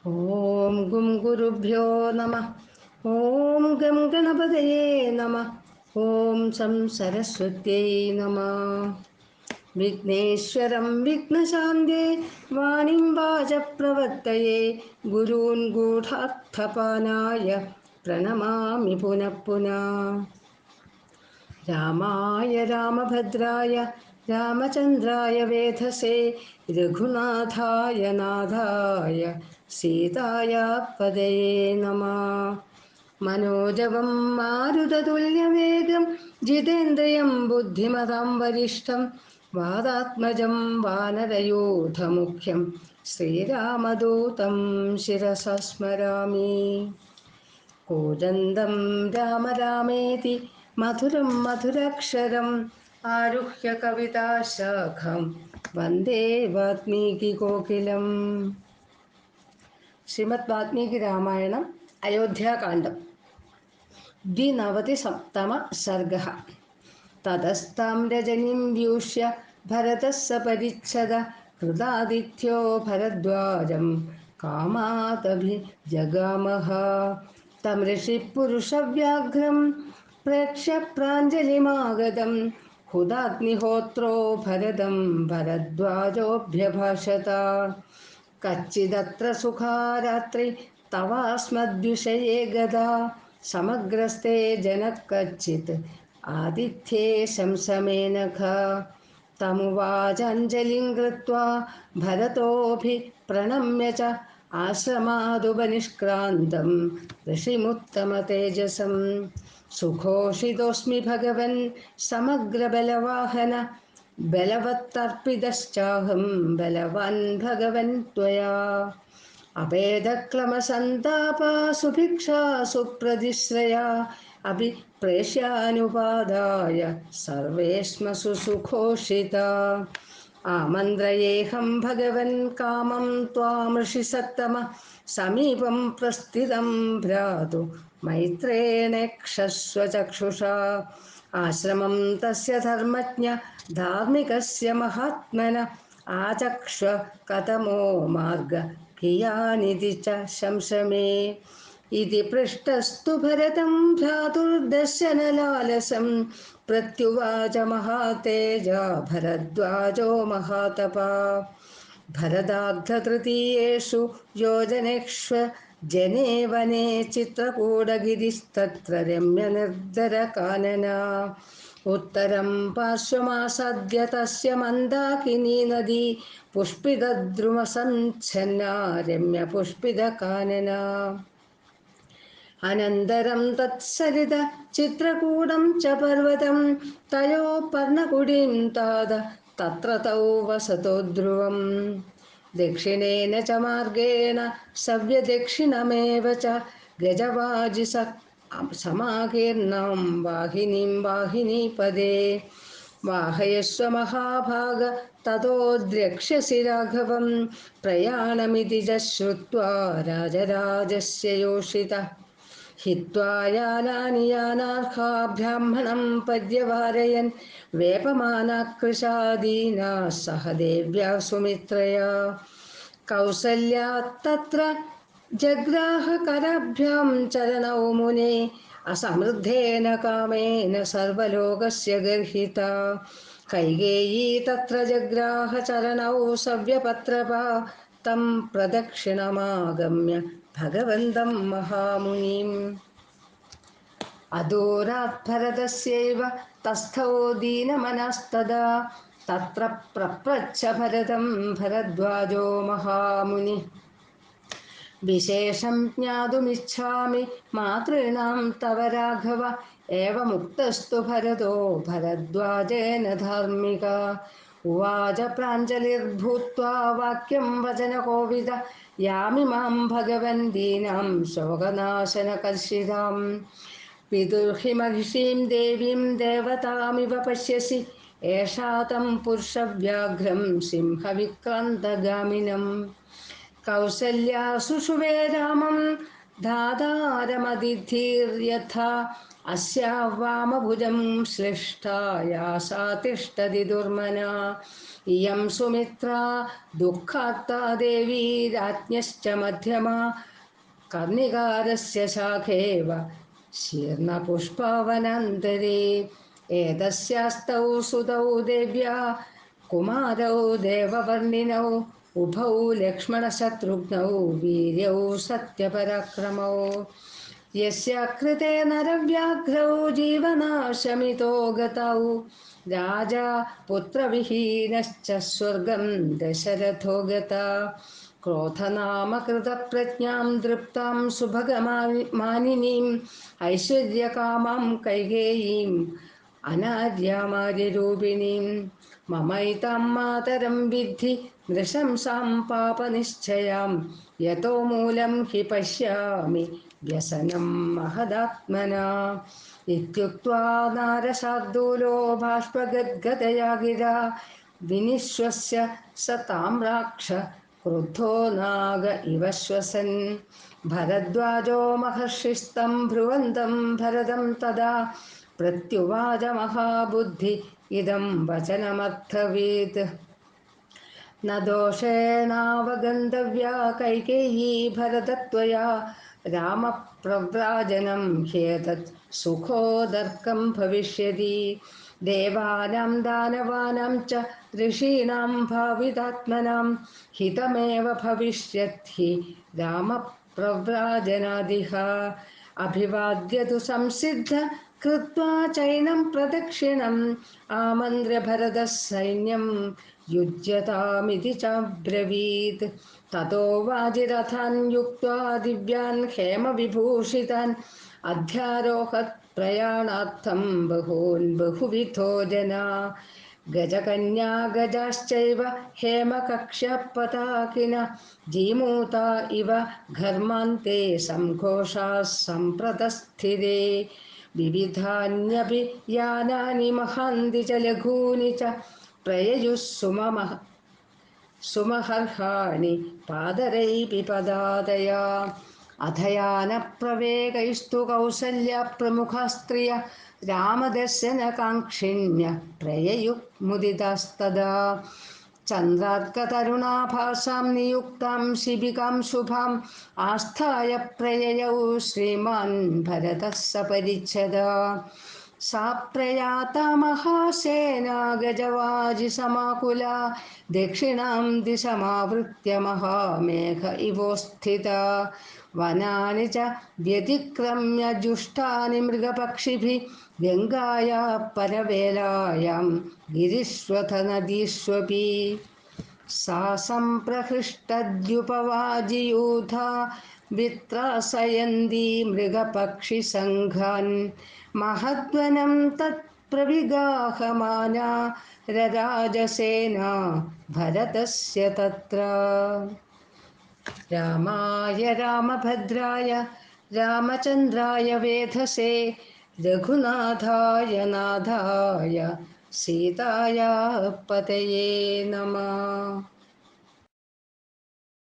ഓം ഗും ഗുരുഭ്യോ നമ. ഓം ഗം ഗണപതയേ നമ. ഓം സം സരസ്വത്യൈ നമ. വിഘ്നേശ്വരം വിഘ്നശാന്തേ വാണിം വാചപ്രവർത്തയേ ഗുരൂൻ ഗൂഢാർത്ഥപാനായ പ്രണമാമി പുനഃ പുനഃ. രാമായ രാമഭദ്രായ രാമചന്ദ്രായ വേധസേ രഘുനാഥായ നാഥായ സീതായ പദയേ നമഃ. മനോജവം മാരുതതുല്യവേഗം ജിതേന്ദ്രിയം ബുദ്ധിമതാം വരിഷ്ഠം വാതാത്മജം വാനരയൂഥമുഖ്യം ശ്രീരാമദൂതം ശിരസാ സ്മരാമി. കൂജന്തം രാമ രാമേതി മധുരം മധുരാക്ഷരം ആരുഹ്യ കവിതാശാഖം വന്ദേ വാൽമീകികോകിലം. ശ്രീമദ് വാൽമീകി രാമായണം അയോധ്യാകാന്ഡം ദ്വിനവതിസപ്തമ സർഗഃ. തതസ്താം രജനീം വ്യൂഷ്യ ഭരതഃ സപരിച്ഛദ കൃതാദിത്യോ ഭരദ്വാജം കാമാദഭിജഗാമഃ. തം ഋഷിപുരുഷവ്യാഘ്രം പ്രേക്ഷ്യ പ്രാഞ്ജലിമാഗതം ഹുതാഗ്നിഹോത്രോ ഭരതം ഭരദ്വാജോऽഭ്യഭാഷത. കച്ചിദത്ര സുഖാരാത്രി തവാസ്മദ്വിഷയേ ഗതാ സമഗ്രസ്തേ ജനഃ കച്ചിത് ആതിഥ്യേ ശംസമേനഘ. തമുവാചഞ്ജലിം കൃത്വാ ഭരതോऽഭിപ്രണമ്യ ച ആശ്രമാദുപനിഷ്ക്രാന്തം ഋഷിമുത്തമതേജസം. സുഘോഷിതോऽസ്മി ഭഗവൻ സമഗ്രബലവാഹന ബലവത്തർപ്പിതശ്ചാഹം ബലവാൻ ഭഗവൻ ത്വയാ. അഭേദക്ലമസന്താപാ സുഭിക്ഷാ സുപ്രതിശ്രയാ അഭി പ്രേഷ്യാനുപാദായ സർവേഷ്മസു സുഘോഷിതാ. ആമന്ത്രയേഹം ഭഗവൻ കാമം ത്വാമൃഷിസത്തമ സമീപം പ്രസ്ഥിതം ഭ്രാതു മൈത്രേണേക്ഷസ്വ ചക്ഷുഷാ. ആശ്രമം തസ്യ ധർമ്മജ്ഞ ധാർമ്മികസ്യ മഹാത്മന ആചക്ഷ്വ കതമോ മാർഗ കിയാനിതി ച ശംസമേ. ഇതി പൃഷ്ടസ്തു ഭരതം ഭ്രാതുർദർശനലാലസം പ്രത്യുവാച മഹാതേജ ഭരദ്വാജോ മഹാതപാ. ഭരതാഗ്ധതൃതീയേഷു യോജനേഷ്വ ജനേ വനേ ചിത്രകൂടഗിരിസ്തത്ര രമ്യനിർദ്ധരകാനനാ. ഉത്തരം പാർശ്വമാസാദ്യ തസ്യ മന്ദാകിനീ നദീ പുഷ്പിതദ്രുമസഞ്ഛന്നാ രമ്യപുഷ്പിതകാനനാ. അനന്തരം തത്സരിത ചിത്രകൂടം ച പർവതം തയോ പർണകുടീം താത തത്ര തൗ വസതോ ധ്രുവം. ദക്ഷിണേന ച മാർഗേണ സവ്യദക്ഷിണമേവ ച ഗജവാജി സമാകീർണം വാഹിനീം വാഹിനീപദേ. വാഹയസ്വ മഹാഭാഗ തതോ ദ്രക്ഷ്യസി രാഘവം പ്രയാണമിതി ച ശ്രുത്വാ രാജരാജസ്യ യോഷിതഃ. ഹിത്വാ യാനാനി യാനാർഹാ ബ്രാഹ്മണം പര്യവാരയൻ വേപമാനാകൃശാദീനാ സഹ ദേവ്യാ സുമിത്രയാ. കൗസല്യാ തത്ര ജഗ്രാഹ കരാഭ്യാം ചരണൗ മുനേ അസമൃദ്ധേന കാമേന സർവലോകസ്യ ഗർഹിതാ. കൈകേയീ തത്ര ജഗ്രാഹ ചരണൗ സവ്യപത്രപാ തം പ്രദക്ഷിണമാഗമ്യ ഭഗവന്തം മഹാമുനിം. അദൂരാത് ഭരതസ്യൈവ തസ്ഥോ ദീനമനസ്തദാ തത്ര പ്രപ്രച്ഛ ഭരതം ഭരദ്വാജോ മഹാമുനി. വിശേഷം ജ്ഞാതുമിച്ഛാമി മാതॄണാം തവ രാഘവ ഏവമുക്തസ്തു ഭരതോ ഭരദ്വാജേന ധാർമ്മിക. ഉവാച പ്രാഞ്ജലിർഭൂത്വാ വാക്യം വചനകോവിദ യാമിമാം ഭഗവൻ ദീനാം ശോകനാശനകർഷിതാം. പിതുർഹി മഹിഷീം ദേവീം ദേവതാമിവ പശ്യസി ഏഷാ തം പുരുഷവ്യാഘ്രം സിംഹവിക്രാന്തഗാമിനം. കൗസല്യാ സുഷുവേ രാമം ധാതാരമതിഥിർയഥാ अस्या वामभुजं श्लिष्टा या सा तिष्ठति दुर्मना इयं सुमित्रा दुःखार्ता देवी राज्ञश्च मध्यमा कर्णिकारस्य शाखेव शीर्णपुष्पावनान्तरे एतस्यास्तौ सुतौ देव्या कुमारौ देववर्णिनौ उभौ लक्ष्मणशत्रुघ्नौ वीर्यौ सत्यपराक्रमौ यस्य कृते नरव्याघ्रौ जीवनाशमितो गतौ राजा पुत्रविहीनश्च स्वर्गं दशरथो गता क्रोधनामकृतप्रज्ञां दृप्तां सुभगमानिनीम् ऐश्वर्यकामां कैकेयीम् अनार्यामार्यरूपिणीं ममैतां मातरं विद्धि नृशंसां पापनिश्चयां यतो मूलं हि पश्यामि व्यसनं महदात्मना इत्युक्त्वा नारशार्दूलो बाष्पगद्गदया गिरा विनिश्वस्य स ताम्राक्ष क्रुद्धो नाग इव श्वसन् भरद्वाजो महर्षिस्तं ब्रुवन्तं भरतं तदा प्रत्युवाच महाबुद्धि इदं वचनमर्थवेत् न दोषेणावगन्तव्या कैकेयी भरतत्वया रामप्रव्राजनं ह्येतत् सुखोदर्कं भविष्यति देवानां दानवानां च ऋषीणां भावितात्मनां हितमेव भविष्यति रामप्रव्राजनादिह अभिवाद्य तु संसिद्ध कृत्वा चैनं प्रदक्षिणम् आमन्त्र्य भरतः सैन्यं युज्यतामिति चाब्रवीत् ततो वाजिरथान् युक्त्वा दिव्यान् हेमविभूषितान् अध्यारोहत् प्रयाणार्थं बहून् बहुविधो जना गजकन्या गजाश्चैव हेमकक्ष्यपताकिन जीमूता इव घर्मान्ते संघोषाः सम्प्रतस्थिरे विविधान्यपि यानानि महान्ति च लघूनि च प्रययुः सुमहर्षाणि पादरैः पदादया अथ यानप्रवेगैस्तु कौसल्याप्रमुखा स्त्रिय रामदर्शनकाङ्क्षिण्य प्रययुः मुदितास्तदा चन्द्रार्कतरुणाभासां नियुक्तां शिबिकां शुभाम् आस्थाय प्रययौ श्रीमान् भरतः सपरिच्छदा सा प्रयाता महासेना गजवाजिसमाकुला दक्षिणां दिशमावृत्य महामेघ इवोत्थिता वनानि च व्यतिक्रम्य जुष्टानि मृगपक्षिभिः गङ्गायाः परवेलायां गिरिष्वथनदीष्वपि सा सम्प्रहृष्टद्युपवाजियूथा वित्रासयन्ती मृगपक्षिसङ्घान् महद्वनं तत्प्रविगाहमाना रराजसेना भरतस्य तत्र रामाय रामभद्राय रामचन्द्राय वेधसे रघुनाथाय नाथाय सीताया पतये नमः।